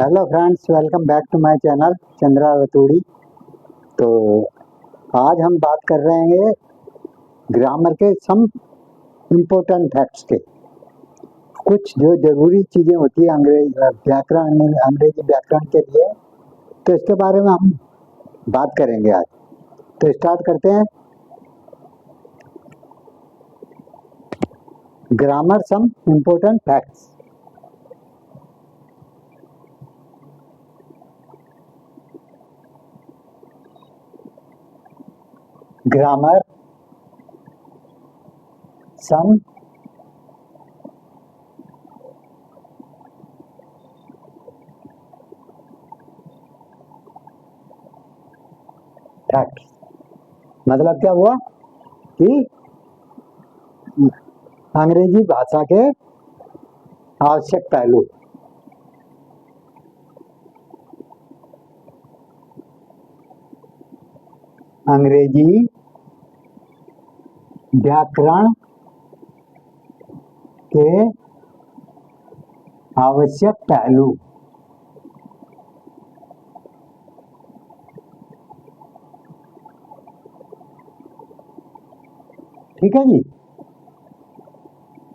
Hello friends, welcome back to my channel Chandra Ratudi. तो आज हम बात कर रहे हैं ग्रामर के सम इम्पोर्टेंट फैक्ट्स के। कुछ जो ज़रूरी चीज़ें होती है अंग्रेजी व्याकरण के लिए, तो इसके बारे में हम बात करेंगे आज। तो स्टार्ट करते हैं। Grammar some important facts. Grammar some facts मतलब क्या हुआ कि अंग्रेजी भाषा के आवश्यक पहलू। अंग्रेजी व्याकरण के आवश्यक पहलू। ठीक है जी,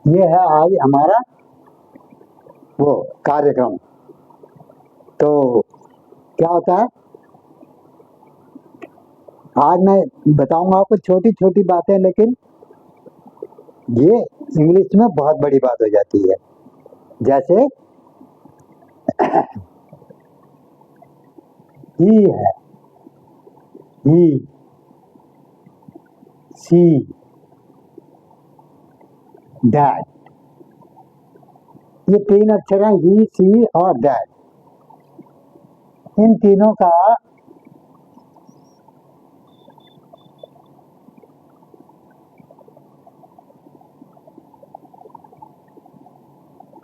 ये है आज हमारा वो कार्यक्रम। तो क्या होता है, आज मैं बताऊंगा आपको छोटी छोटी बातें, लेकिन ये इंग्लिश में बहुत बड़ी बात हो जाती है। जैसे ही है, ही, सी, दैट, ये तीन अक्षर हैं, ही, सी और दैट। इन तीनों का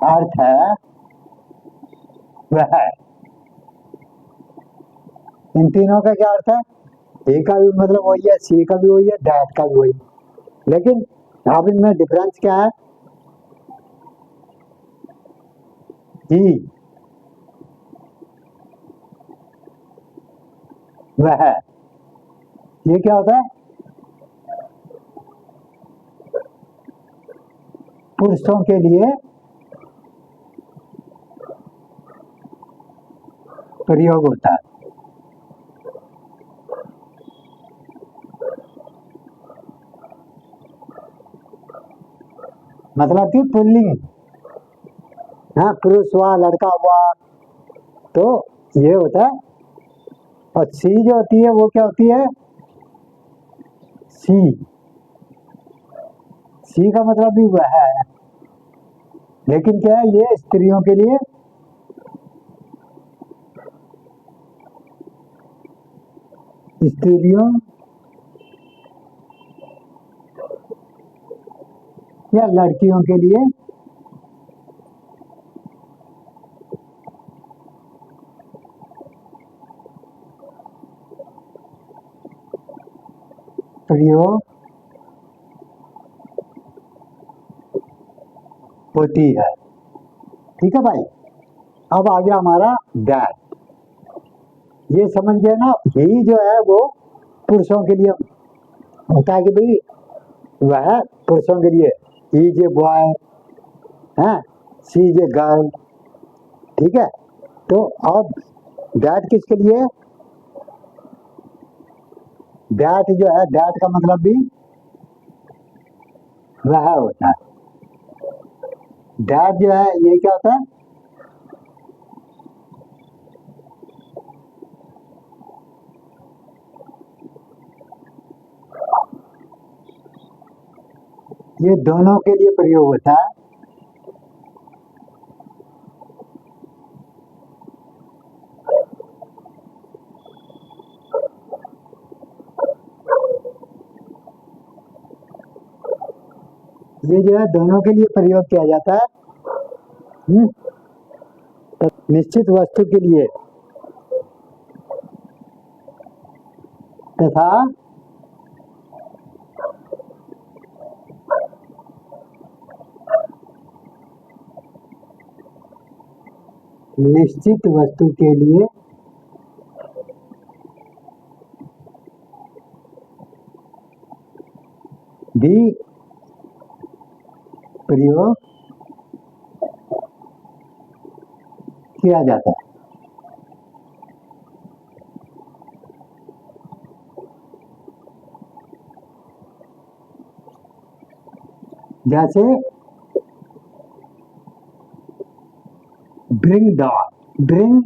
अर्थ है वह। इन तीनों का क्या अर्थ है? ए का भी मतलब वही है, सी का भी वही है, दैट का भी वही है। लेकिन अब इनमें डिफरेंस क्या है? ही, वह, ये क्या होता है? पुरुषों के लिए प्रयोग होता है। मतलब कि पुल्लिंग, हाँ, पुरुष हुआ, लड़का हुआ, तो ये होता है। और सी जो होती है वो क्या होती है? सी, सी का मतलब भी वह है, लेकिन क्या है, ये स्त्रियों के लिए, स्त्रियों या लड़कियों के लिए प्रयोग होती है। ठीक है भाई। अब आ गया हमारा दैट। ये समझ गए ना, ही जो है वो पुरुषों के लिए होता है कि भाई वह पुरुषों के लिए, इज ए बॉय है, सी इज ए गर्ल। ठीक है। तो अब दैट किसके लिए? दैट जो है, दैट का मतलब भी वह होता है। दैट जो है ये क्या होता है? ये दोनों के लिए प्रयोग होता है। ये जो है दोनों के लिए प्रयोग किया जाता है। तो निश्चित वस्तु के लिए तथा निश्चित वस्तु के लिए भी प्रयोग किया जाता है। जैसे bring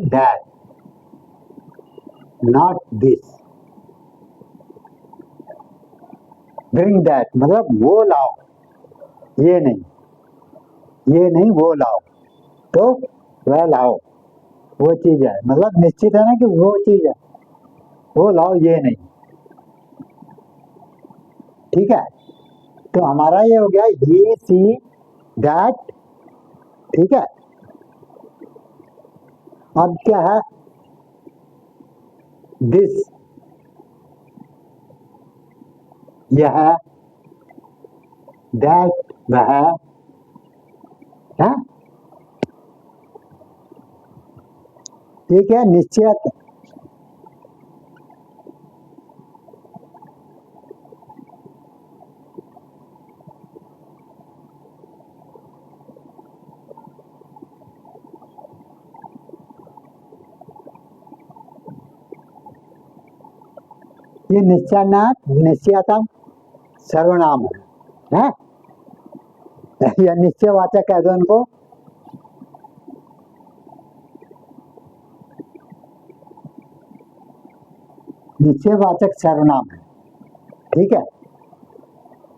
that, not this। bring that मतलब वो लाओ, ये नहीं वो लाओ, तो वह लाओ, वो चीज है, मतलब निश्चित है ना कि वो चीज है, वो लाओ ये नहीं। ठीक है, तो हमारा ये हो गया he see that। ठीक है, अब क्या है दिस, यह है, दैट वह है। ठीक है, निश्चय ये निश्चयात्मक सर्वनाम है, या निश्चयवाचक कह दो इनको। निश्चयवाचक सर्वनाम है। ठीक है,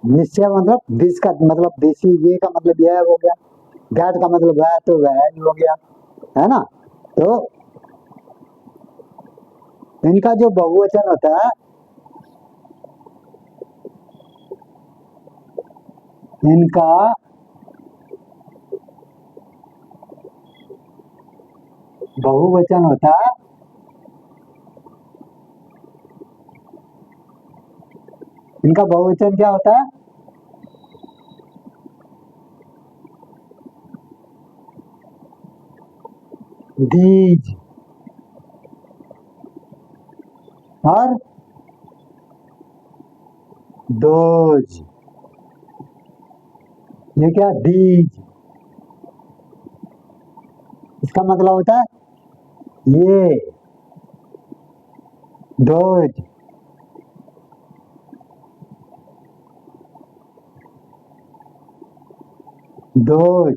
निश्चय मतलब दिस का मतलब देसी, ये का मतलब यह हो गया, दैट का मतलब वह, तो वह हो गया, है ना। तो इनका जो बहुवचन होता है, इनका बहुवचन होता है इनका बहुवचन क्या होता है, दीज और दोज। ये क्या दीज, इसका मतलब होता है ये, दोज, दोज,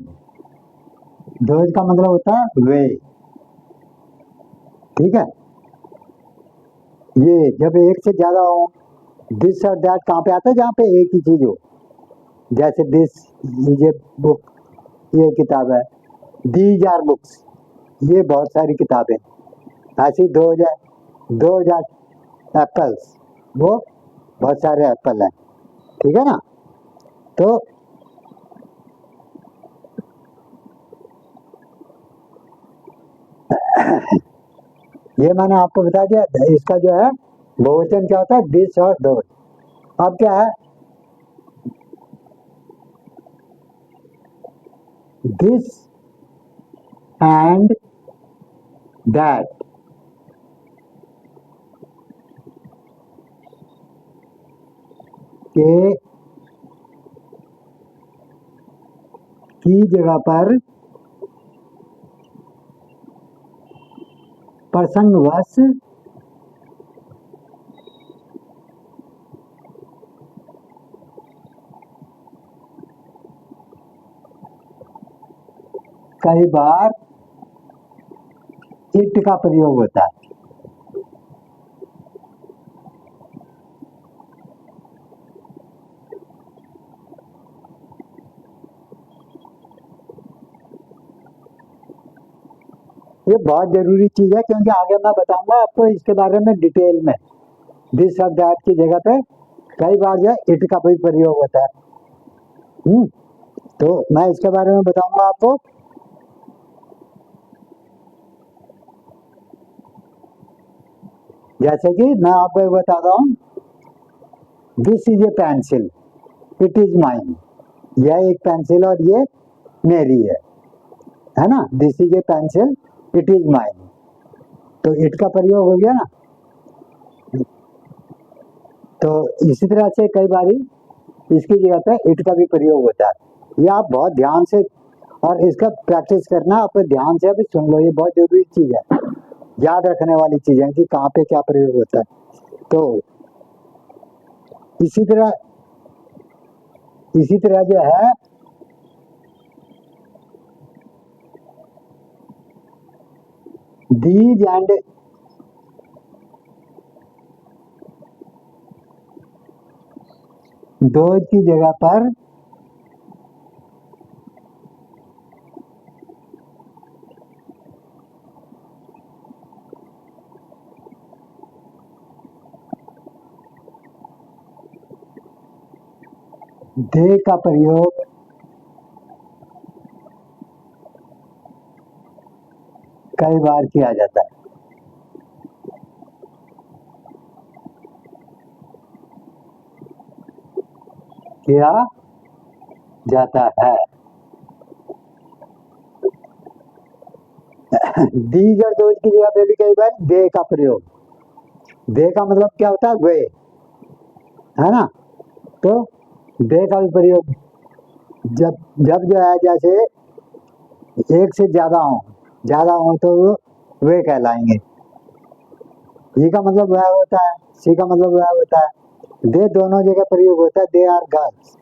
दोज का मतलब होता है वे। ठीक है, ये जब एक से ज्यादा हो, दिस और दैट कहाँ पे आता है, जहाँ पे एक ही चीज हो। जैसे दिस ये बुक, ये किताब है, दीज आर बुक्स, ये बहुत सारी किताबें। ऐसी 2000 एप्पल्स, वो बहुत सारे एप्पल हैं। ठीक है ना। तो ये मैंने आपको बता दिया, इसका जो है बहुवचन क्या होता है, दिस और दोज। अब क्या है, दिस एंड दैट, के की जगह पर प्रसंगवश कई बार इट का प्रयोग होता है। ये बहुत जरूरी चीज है, क्योंकि आगे मैं बताऊंगा आपको इसके बारे में डिटेल में। दिस और दैट की जगह पे कई बार जो है इट का भी प्रयोग होता है। तो मैं इसके बारे में बताऊंगा आपको। जैसे कि मैं आपको बताता हूँ, this is a pencil, it is mine. यह एक पेंसिल और ये मेरी है ना। This is a pencil, it is mine. तो इट का प्रयोग हो गया ना। तो इसी तरह से कई बारी इसकी जगह पे इट का भी प्रयोग होता है। ये आप बहुत ध्यान से और इसका प्रैक्टिस करना, आप ध्यान से अभी सुन लो, ये बहुत जरूरी चीज है, याद रखने वाली चीज है कि कहाँ पे क्या प्रयोग होता है। तो इसी तरह जो है दीज एंड दोज की जगह पर दे का प्रयोग कई बार किया जाता है। किया जाता है। दीज और दोज की जगह पे भी कई बार दे का प्रयोग। दे का मतलब क्या होता है? वे, है ना। तो दे का भी प्रयोग जब जब जो है, जैसे एक से ज्यादा हो तो वे कहलाएंगे। ई का मतलब वह होता है, सी का मतलब वह होता है। दे दोनों जगह प्रयोग होता है। दे आर गर्ल्स,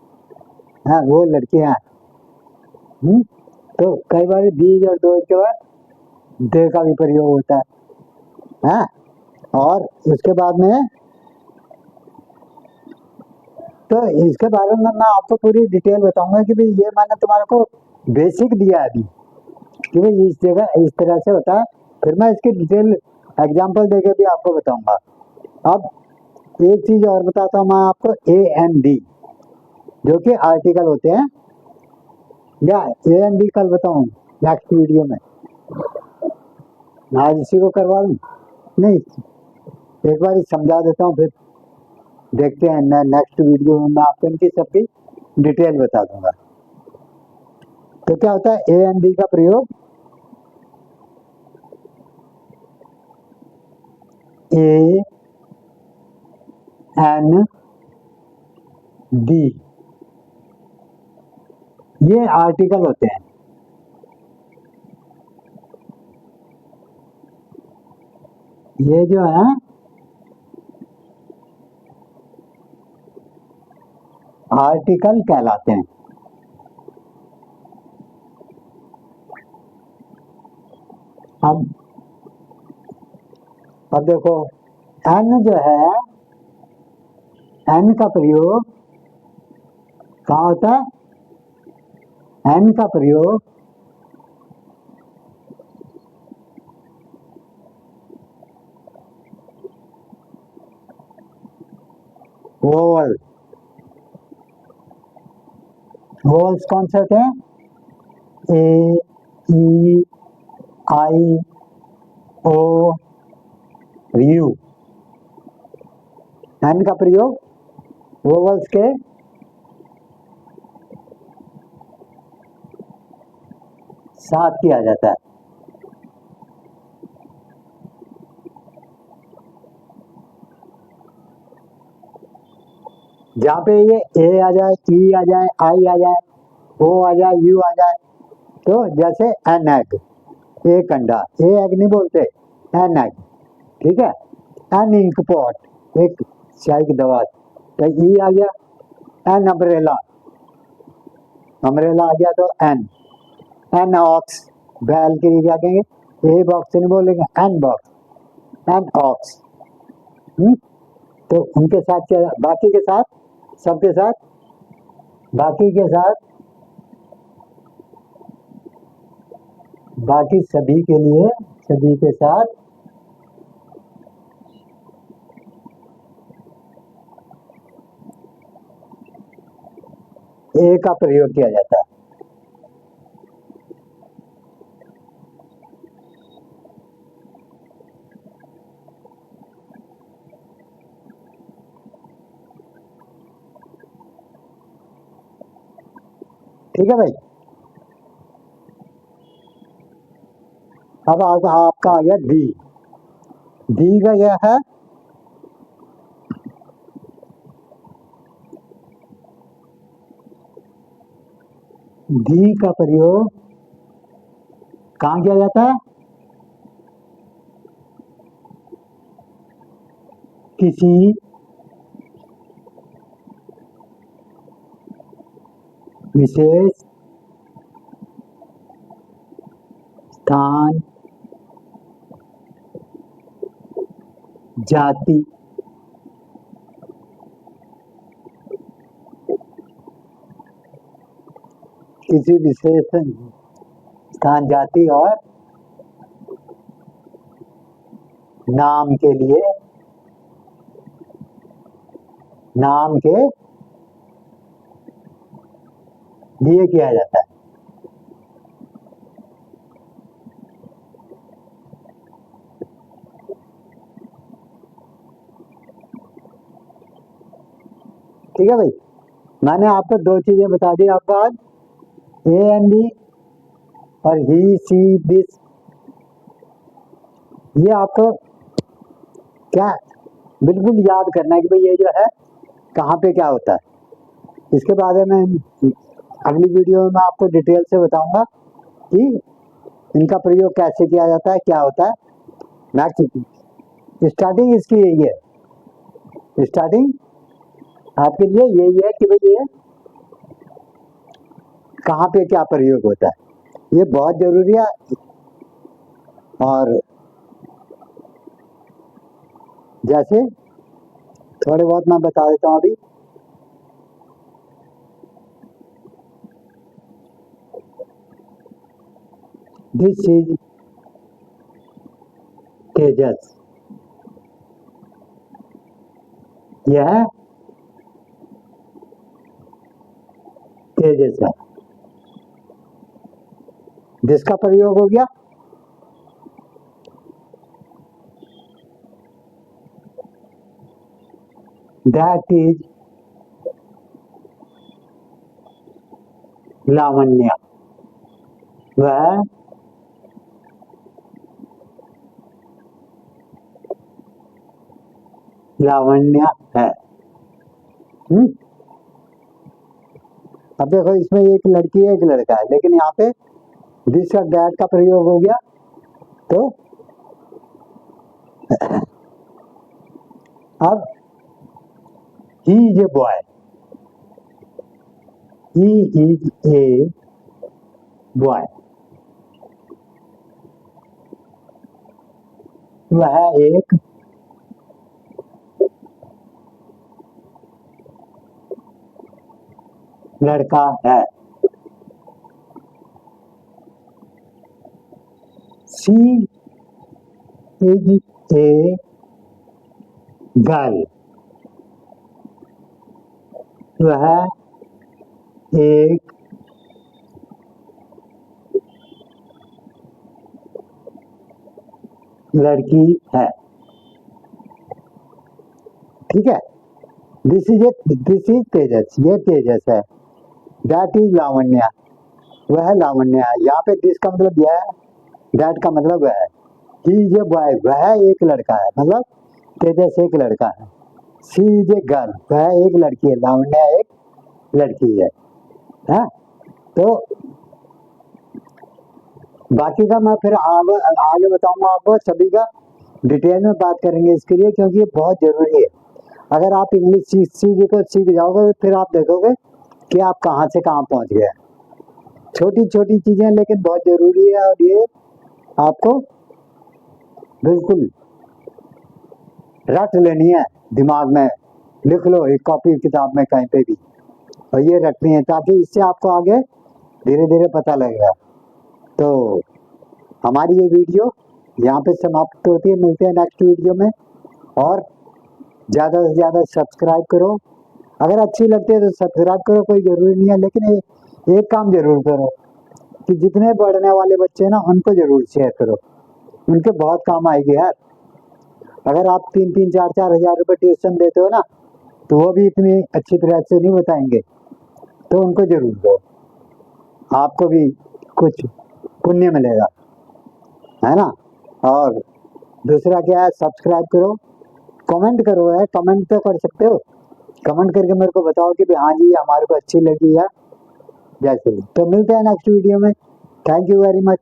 हाँ वो लड़कियां हैं। तो कई बार दीज और दोज के बाद दे का भी प्रयोग होता है। और उसके बाद में तो इसके बारे में मैं आपको पूरी डिटेल बताऊंगा कि भाई ये मैंने तुम्हारे को बेसिक दिया है अभी कि भाई इस जगह इस तरह से होता है। फिर मैं इसकी डिटेल एग्जांपल देके भी आपको बताऊंगा। अब एक चीज और बताता हूँ मैं आपको, ए एंड डी जो कि आर्टिकल होते हैं, या ए एंड डी कल बताऊँ नेक्स्ट वीडियो में। आज इसी को करवा दूँ? नहीं, एक बार समझा देता हूँ, फिर देखते हैं नेक्स्ट वीडियो में मैं आपको इनकी सबकी डिटेल बता दूंगा। तो क्या होता है ए एंड डी का प्रयोग? ए एन डी ये आर्टिकल होते हैं। ये जो है आर्टिकल कहलाते हैं। अब देखो, एन जो है, एन का प्रयोग कहाँ होता है? एन का प्रयोग वोवल, वोवल्स कौन से होते हैं? ए, ई, आई, ओ, यू। एन का प्रयोग वोवल्स के साथ किया जाता है। जहाँ पे ये ए आ जाए, ई आ जाए, आई आ जाए, ओ आ जाए, यू आ जाए, तो जैसे एन एग, एक अंडा, ए एग नहीं बोलते, एन एग, ठीक है। एन इंक पॉट, एक चाय की दवा, तो ई आ गया। एन अम्ब्रेला, अम्ब्रेला आ गया तो एन। एन ऑक्स, बैल के लिए क्या कहेंगे? ए बॉक्स नहीं बोलेंगे, एन बॉक्स, एन ऑक्स। तो उनके साथ क्या, बाकी के साथ, सबके साथ, बाकी के साथ, बाकी सभी के लिए, सभी के साथ ए का प्रयोग किया जाता है। ठीक है भाई। अब आपका आ गया दी। दी का यह है दी का प्रयोग कहाँ किया जाता है? किसी विशेष स्थान, जाति, किसी विशेष स्थान, जाति और नाम के लिए, नाम के लिए किया जाता है। ठीक है भाई, मैंने आपको दो चीजें बता दी आपको आज, ए एंड बी और ही सी दिस। ये आपको क्या बिल्कुल याद करना है कि भाई ये जो है कहाँ पे क्या होता है। इसके बारे में अगली वीडियो में मैं आपको डिटेल से बताऊंगा कि इनका प्रयोग कैसे किया जाता है, क्या होता है। नेक्स्ट स्टार्टिंग इसकी यही है, स्टार्टिंग आपके लिए यही है कि भाई ये कहाँ पे क्या प्रयोग होता है, ये बहुत जरूरी है। और जैसे थोड़े बहुत मैं बता देता हूँ अभी। दिस इज तेजस, यह तेजस है। जिसका प्रयोग हो गया दैट इज लावण्य, वह लावण्य है। अब देखो इसमें एक लड़की है एक लड़का है, लेकिन यहाँ पे दिस और दैट का प्रयोग हो गया तो अब he is a boy, he is a boy, वह एक लड़का है। शी इज ए गर्ल, वह एक लड़की है। ठीक है, दिस इज तेजस, ये तेजस है। दैट इज लावण्य, वह लावण्य है। यहाँ पे दिस का मतलब यह है, दैट का मतलब वह है। ही इज ए बॉय, वह एक लड़का है, मतलब तेजस एक लड़का है। शी इज ए गर्ल, वह एक लड़की है, लावण्य एक लड़की है। हाँ? तो बाकी का मैं फिर आगे बताऊंगा आपको, सभी का डिटेल में बात करेंगे इसके लिए, क्योंकि ये बहुत जरूरी है। अगर आप इंग्लिश सीख जाओगे फिर आप देखोगे कि आप कहाँ से कहाँ पहुंच गए। छोटी छोटी चीजें लेकिन बहुत जरूरी है, और ये आपको बिल्कुल रट लेनी है, दिमाग में लिख लो एक कॉपी किताब में कहीं पे भी, और ये रखनी है ताकि इससे आपको आगे धीरे धीरे पता लगेगा। तो हमारी ये वीडियो यहाँ पे समाप्त होती है, मिलते हैं नेक्स्ट वीडियो में। और ज़्यादा से ज़्यादा सब्सक्राइब करो, अगर अच्छी लगती है तो सब्सक्राइब करो, कोई ज़रूरी नहीं है, लेकिन एक काम जरूर करो कि जितने पढ़ने वाले बच्चे हैं ना उनको जरूर शेयर करो, उनके बहुत काम आएगी यार। अगर आप 3-3, 4-4 हजार रुपये ट्यूशन देते हो ना, तो वो भी इतनी अच्छी तरह से नहीं बताएंगे, तो उनको जरूर दो, आपको भी कुछ पुण्य मिलेगा। है ना। और दूसरा क्या है, सब्सक्राइब करो, कमेंट करो, है कमेंट तो कर सकते हो, कमेंट करके मेरे को बताओ कि हाँ जी हमारे को अच्छी लगी है जैसे भी। तो मिलते हैं नेक्स्ट वीडियो में। Thank you very much.